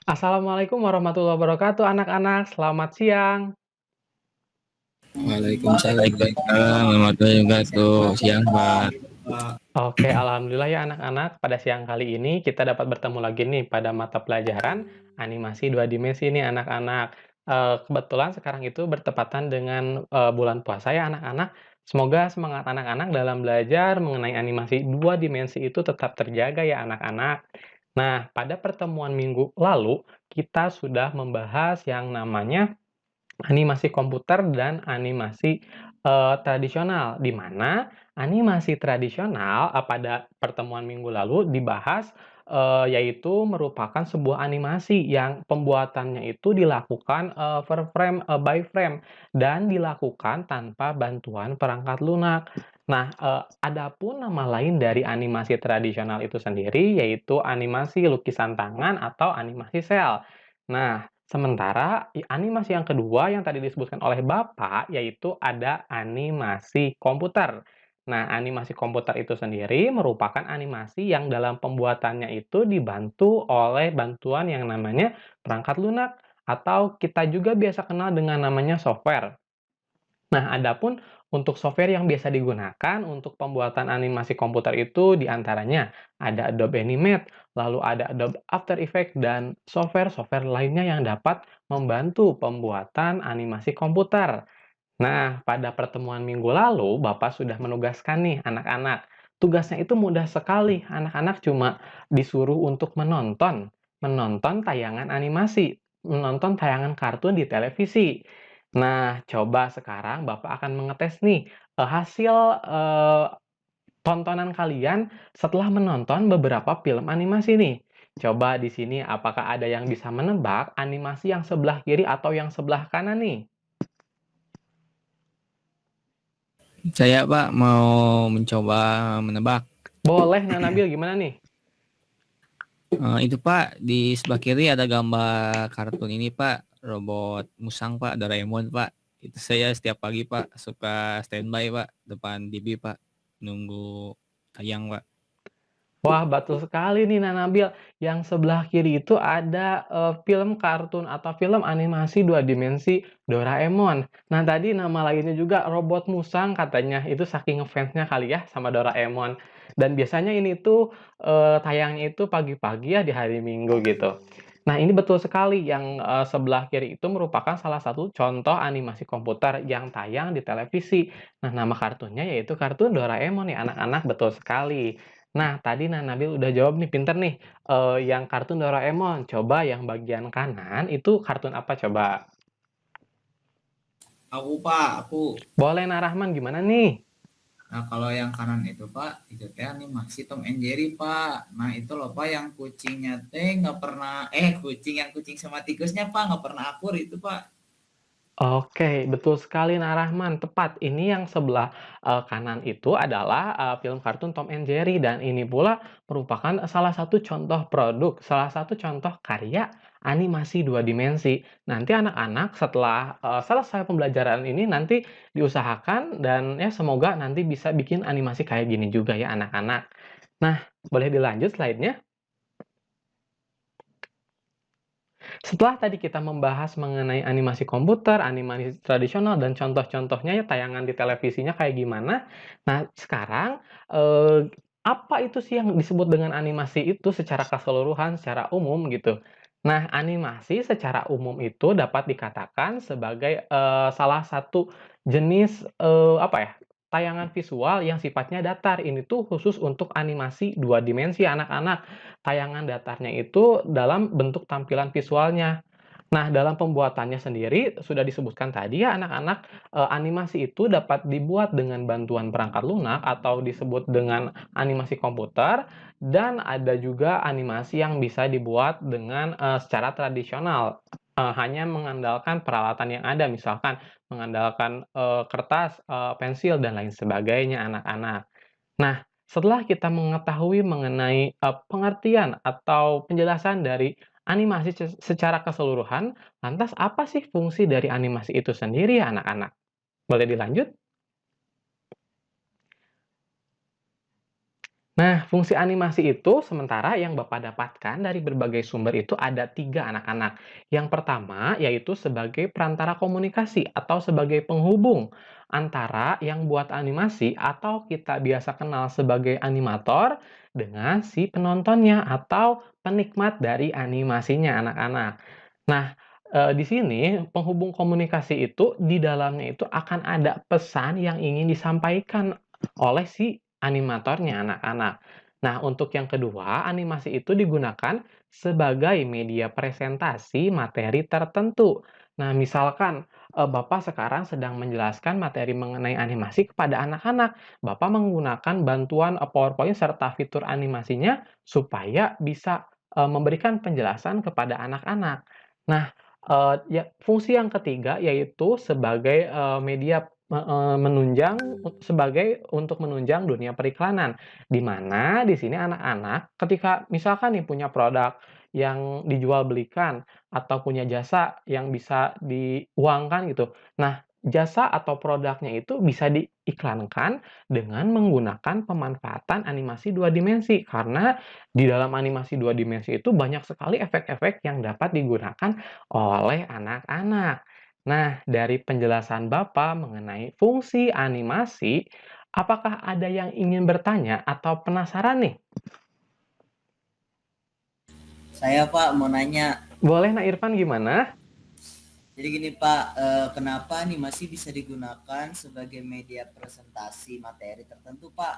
Assalamualaikum warahmatullahi wabarakatuh, anak-anak. Selamat siang. Waalaikumsalam warahmatullahi wabarakatuh. Siang, Pak. Oke, alhamdulillah ya anak-anak. Pada siang kali ini kita dapat bertemu lagi nih pada mata pelajaran animasi 2 dimensi nih anak-anak. Kebetulan sekarang itu bertepatan dengan, bulan puasa ya anak-anak. Semoga semangat anak-anak dalam belajar mengenai animasi 2 dimensi itu tetap terjaga ya anak-anak. Nah, pada pertemuan minggu lalu, kita sudah membahas yang namanya animasi komputer dan animasi, tradisional, di mana animasi tradisional, pada pertemuan minggu lalu dibahas, yaitu merupakan sebuah animasi yang pembuatannya itu dilakukan, per frame, by frame, dan dilakukan tanpa bantuan perangkat lunak. Nah, adapun nama lain dari animasi tradisional itu sendiri, yaitu animasi lukisan tangan atau animasi sel. Nah, sementara animasi yang kedua yang tadi disebutkan oleh Bapak, yaitu ada animasi komputer. Nah, animasi komputer itu sendiri merupakan animasi yang dalam pembuatannya itu dibantu oleh bantuan yang namanya perangkat lunak, atau kita juga biasa kenal dengan namanya software. Nah, adapun untuk software yang biasa digunakan untuk pembuatan animasi komputer itu diantaranya ada Adobe Animate, lalu ada Adobe After Effects, dan software-software lainnya yang dapat membantu pembuatan animasi komputer. Nah, pada pertemuan minggu lalu, Bapak sudah menugaskan nih anak-anak. Tugasnya itu mudah sekali. Anak-anak cuma disuruh untuk menonton, menonton tayangan animasi, menonton tayangan kartun di televisi. Nah, coba sekarang Bapak akan mengetes nih hasil tontonan kalian setelah menonton beberapa film animasi nih. Coba di sini apakah ada yang bisa menebak animasi yang sebelah kiri atau yang sebelah kanan nih? Saya, Pak, mau mencoba menebak. Boleh, Nah Nabil, gimana nih? Itu, Pak, di sebelah kiri ada gambar kartun ini, Pak. Robot Musang, Pak. Doraemon, Pak. Itu saya setiap pagi, Pak, suka standby, Pak, depan TV, Pak. Nunggu tayang, Pak. Wah, betul sekali nih, Nah Nabil. Yang sebelah kiri itu ada, film kartun atau film animasi 2 dimensi Doraemon. Nah, tadi nama lainnya juga Robot Musang katanya, itu saking ngefans-nya kali ya sama Doraemon. Dan biasanya ini tuh, tayangnya itu pagi-pagi ya di hari Minggu gitu. Nah, ini betul sekali yang, sebelah kiri itu merupakan salah satu contoh animasi komputer yang tayang di televisi. Nah, nama kartunnya yaitu kartun Doraemon nih anak-anak, betul sekali. Nah, tadi Nabil udah jawab nih, pinter nih, yang kartun Doraemon. Coba yang bagian kanan itu kartun apa coba? Aku Pak, aku. Boleh Nah Rahman, gimana nih? Nah kalau yang kanan itu Pak, itu teh animasi Tom and Jerry Pak. Nah itu loh Pak yang kucingnya teh nggak pernah, kucing yang kucing sama tikusnya Pak nggak pernah akur itu Pak. Oke, betul sekali Nah Rahman, tepat. Ini yang sebelah, kanan itu adalah, film kartun Tom and Jerry, dan ini pula merupakan salah satu contoh produk, salah satu contoh karya animasi 2 dimensi. Nanti anak-anak setelah, selesai pembelajaran ini nanti diusahakan dan ya semoga nanti bisa bikin animasi kayak gini juga ya anak-anak. Nah, boleh dilanjut slide-nya? Setelah tadi kita membahas mengenai animasi komputer, animasi tradisional, dan contoh-contohnya ya tayangan di televisinya kayak gimana. Nah, sekarang, apa itu sih yang disebut dengan animasi itu secara keseluruhan, secara umum gitu. Nah, animasi secara umum itu dapat dikatakan sebagai, salah satu jenis, apa ya, tayangan visual yang sifatnya datar. Ini tuh khusus untuk animasi 2 dimensi anak-anak. Tayangan datarnya itu dalam bentuk tampilan visualnya. Nah, dalam pembuatannya sendiri sudah disebutkan tadi ya anak-anak, animasi itu dapat dibuat dengan bantuan perangkat lunak atau disebut dengan animasi komputer, dan ada juga animasi yang bisa dibuat dengan, secara tradisional, hanya mengandalkan peralatan yang ada, misalkan mengandalkan, kertas, pensil, dan lain sebagainya anak-anak. Nah, setelah kita mengetahui mengenai, pengertian atau penjelasan dari animasi secara keseluruhan, lantas apa sih fungsi dari animasi itu sendiri ya anak-anak? Boleh dilanjut? Nah, fungsi animasi itu sementara yang Bapak dapatkan dari berbagai sumber itu ada 3 anak-anak. Yang pertama yaitu sebagai perantara komunikasi atau sebagai penghubung antara yang buat animasi atau kita biasa kenal sebagai animator dengan si penontonnya atau penikmat dari animasinya anak-anak. Nah, di sini penghubung komunikasi itu di dalamnya itu akan ada pesan yang ingin disampaikan oleh si animatornya anak-anak. Nah, untuk yang kedua, animasi itu digunakan sebagai media presentasi materi tertentu. Nah, misalkan, Bapak sekarang sedang menjelaskan materi mengenai animasi kepada anak-anak. Bapak menggunakan bantuan, PowerPoint serta fitur animasinya supaya bisa, memberikan penjelasan kepada anak-anak. Nah, ya fungsi yang ketiga yaitu sebagai, media menunjang sebagai untuk menunjang dunia periklanan. Di mana di sini anak-anak ketika misalkan nih punya produk yang dijual belikan atau punya jasa yang bisa diuangkan gitu. Nah, jasa atau produknya itu bisa diiklankan dengan menggunakan pemanfaatan animasi 2 dimensi. Karena di dalam animasi 2 dimensi itu banyak sekali efek-efek yang dapat digunakan oleh anak-anak. Nah, dari penjelasan Bapak mengenai fungsi animasi, apakah ada yang ingin bertanya atau penasaran nih? Saya Pak mau nanya, Boleh, Nak Irfan gimana? jadi gini Pak, kenapa animasi bisa digunakan sebagai media presentasi materi tertentu Pak?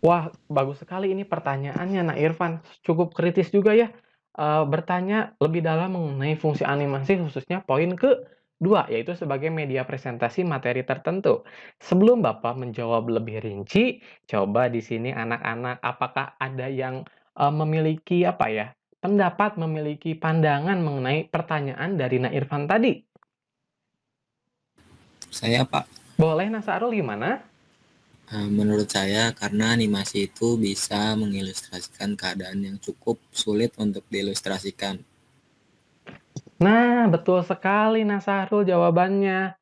Wah, bagus sekali ini pertanyaannya, Nak Irfan. Cukup kritis juga ya, bertanya lebih dalam mengenai fungsi animasi khususnya poin kedua, yaitu sebagai media presentasi materi tertentu. Sebelum Bapak menjawab lebih rinci, coba di sini anak-anak apakah ada yang, memiliki apa ya, pendapat, memiliki pandangan mengenai pertanyaan dari Nak Irfan tadi? Saya Pak, Boleh, Nak Sahrul gimana? menurut saya karena animasi itu bisa mengilustrasikan keadaan yang cukup sulit untuk diilustrasikan. Nah, betul sekali Nasahrul jawabannya.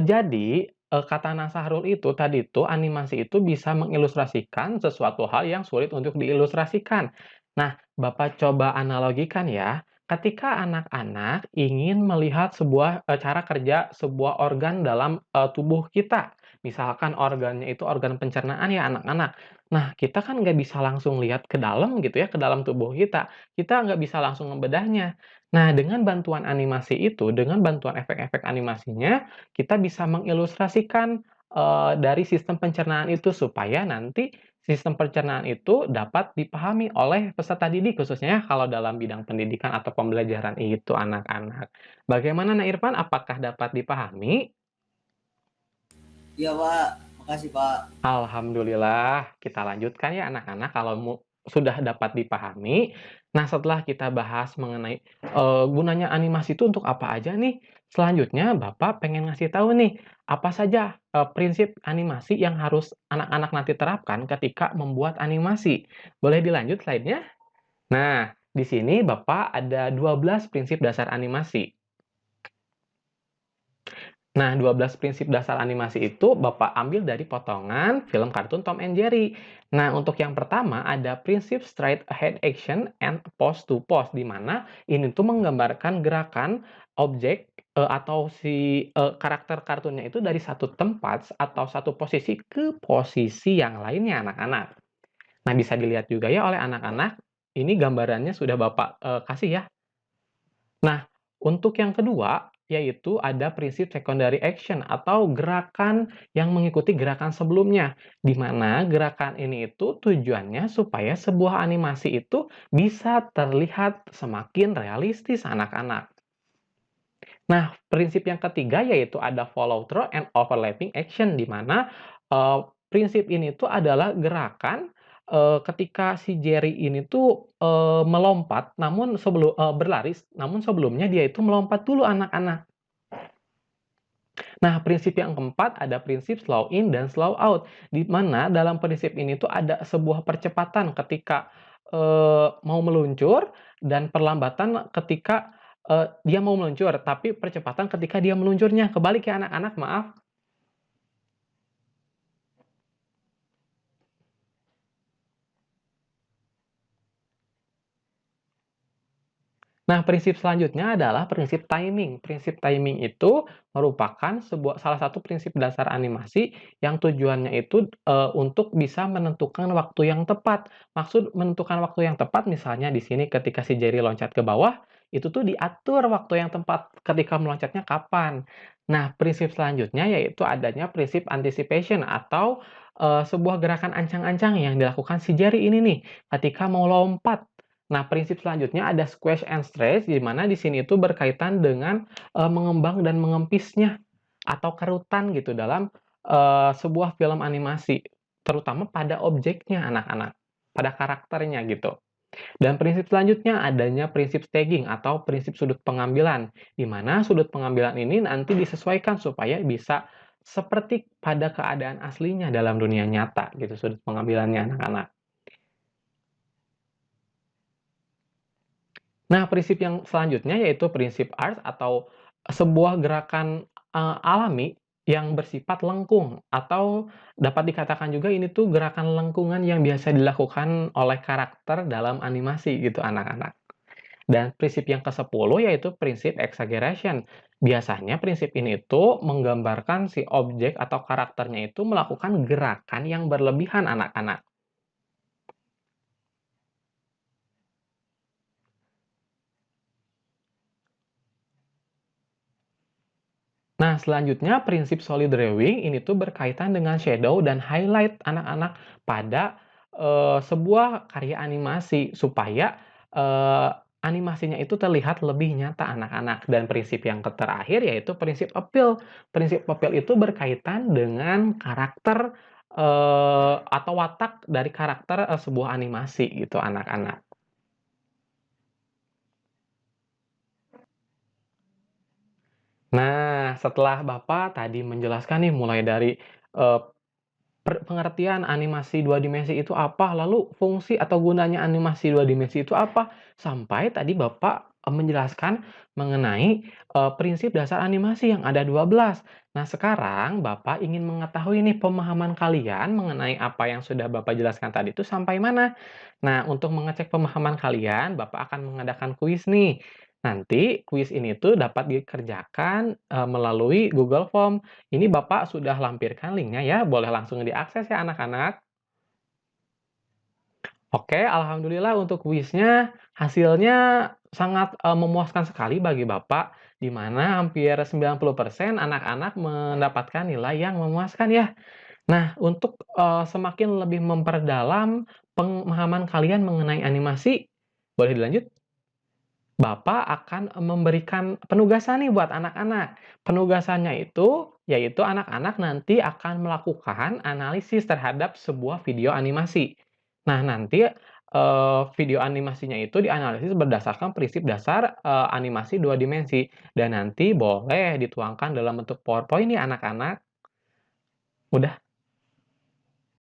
Jadi, kata Nasahrul itu tadi tuh animasi itu bisa mengilustrasikan sesuatu hal yang sulit untuk diilustrasikan. Nah, Bapak coba analogikan ya, ketika anak-anak ingin melihat sebuah, cara kerja sebuah organ dalam, tubuh kita. Misalkan organnya itu organ pencernaan ya anak-anak. Nah, kita kan nggak bisa langsung lihat ke dalam gitu ya, ke dalam tubuh kita. Kita nggak bisa langsung membedahnya. Nah, dengan bantuan animasi itu, dengan bantuan efek-efek animasinya, kita bisa mengilustrasikan, dari sistem pencernaan itu supaya nanti sistem pencernaan itu dapat dipahami oleh peserta didik, khususnya kalau dalam bidang pendidikan atau pembelajaran itu anak-anak. Bagaimana Nak Irfan, apakah dapat dipahami? Iya Pak, makasih Pak. Alhamdulillah, kita lanjutkan ya anak-anak kalau sudah dapat dipahami. Nah, setelah kita bahas mengenai, gunanya animasi itu untuk apa aja nih, selanjutnya Bapak pengen ngasih tahu nih, apa saja, prinsip animasi yang harus anak-anak nanti terapkan ketika membuat animasi. Boleh dilanjut slide-nya? Nah, di sini Bapak ada 12 prinsip dasar animasi. Nah, 12 prinsip dasar animasi itu Bapak ambil dari potongan film kartun Tom and Jerry. Nah, untuk yang pertama ada prinsip straight ahead action and pose to pose, di mana ini tuh menggambarkan gerakan objek atau si karakter kartunnya itu dari satu tempat atau satu posisi ke posisi yang lainnya anak-anak. Nah, bisa dilihat juga ya oleh anak-anak, ini gambarannya sudah Bapak kasih ya. Nah, untuk yang kedua, yaitu ada prinsip secondary action atau gerakan yang mengikuti gerakan sebelumnya, di mana gerakan ini itu tujuannya supaya sebuah animasi itu bisa terlihat semakin realistis anak-anak. Nah, prinsip yang ketiga yaitu ada follow through and overlapping action, di mana prinsip ini tuh adalah gerakan ketika si Jerry ini tuh melompat, namun berlari, namun sebelumnya dia itu melompat dulu anak-anak. Nah, prinsip yang keempat ada prinsip slow in dan slow out, di mana dalam prinsip ini tuh ada sebuah percepatan ketika mau meluncur dan perlambatan ketika dia mau meluncur, tapi percepatan ketika dia meluncurnya. Kebalik ya anak-anak, maaf. Nah, prinsip selanjutnya adalah prinsip timing. Prinsip timing itu merupakan salah satu prinsip dasar animasi yang tujuannya itu, untuk bisa menentukan waktu yang tepat. Maksud menentukan waktu yang tepat misalnya di sini ketika si Jerry loncat ke bawah, itu tuh diatur waktu yang tepat ketika meloncatnya kapan. Nah, prinsip selanjutnya yaitu adanya prinsip anticipation atau, sebuah gerakan ancang-ancang yang dilakukan si Jerry ini nih ketika mau lompat. Nah, prinsip selanjutnya ada squash and stretch, di mana di sini itu berkaitan dengan, mengembang dan mengempisnya atau kerutan gitu dalam, sebuah film animasi, terutama pada objeknya anak-anak, pada karakternya gitu. Dan prinsip selanjutnya adanya prinsip staging atau prinsip sudut pengambilan, di mana sudut pengambilan ini nanti disesuaikan supaya bisa seperti pada keadaan aslinya dalam dunia nyata gitu sudut pengambilannya anak-anak. Nah, prinsip yang selanjutnya yaitu prinsip art atau sebuah gerakan, alami yang bersifat lengkung atau dapat dikatakan juga ini tuh gerakan lengkungan yang biasa dilakukan oleh karakter dalam animasi gitu anak-anak. Dan prinsip yang ke-10 yaitu prinsip exaggeration. Biasanya prinsip ini tuh menggambarkan si objek atau karakternya itu melakukan gerakan yang berlebihan anak-anak. Nah, selanjutnya prinsip solid drawing ini tuh berkaitan dengan shadow dan highlight anak-anak pada, sebuah karya animasi supaya, animasinya itu terlihat lebih nyata anak-anak. Dan prinsip yang terakhir yaitu prinsip appeal. Prinsip appeal itu berkaitan dengan karakter, atau watak dari karakter, sebuah animasi gitu anak-anak. Nah, setelah Bapak tadi menjelaskan nih mulai dari, eee, pengertian animasi 2 dimensi itu apa, lalu fungsi atau gunanya animasi 2 dimensi itu apa, sampai tadi Bapak, menjelaskan mengenai, prinsip dasar animasi yang ada 12. Nah, sekarang Bapak ingin mengetahui nih pemahaman kalian mengenai apa yang sudah Bapak jelaskan tadi itu sampai mana. Nah, untuk mengecek pemahaman kalian, Bapak akan mengadakan kuis nih. Nanti kuis ini tuh dapat dikerjakan, melalui Google Form. Ini Bapak sudah lampirkan linknya ya, boleh langsung diakses ya anak-anak. Oke, alhamdulillah untuk kuisnya hasilnya sangat, memuaskan sekali bagi Bapak, di mana hampir 90% anak-anak mendapatkan nilai yang memuaskan ya. Nah, untuk, semakin lebih memperdalam pemahaman kalian mengenai animasi, boleh dilanjut? Bapak akan memberikan penugasan nih buat anak-anak. Penugasannya itu, yaitu anak-anak nanti akan melakukan analisis terhadap sebuah video animasi. Nah, nanti, video animasinya itu dianalisis berdasarkan prinsip dasar, animasi 2 dimensi, dan nanti boleh dituangkan dalam bentuk PowerPoint nih anak-anak. Udah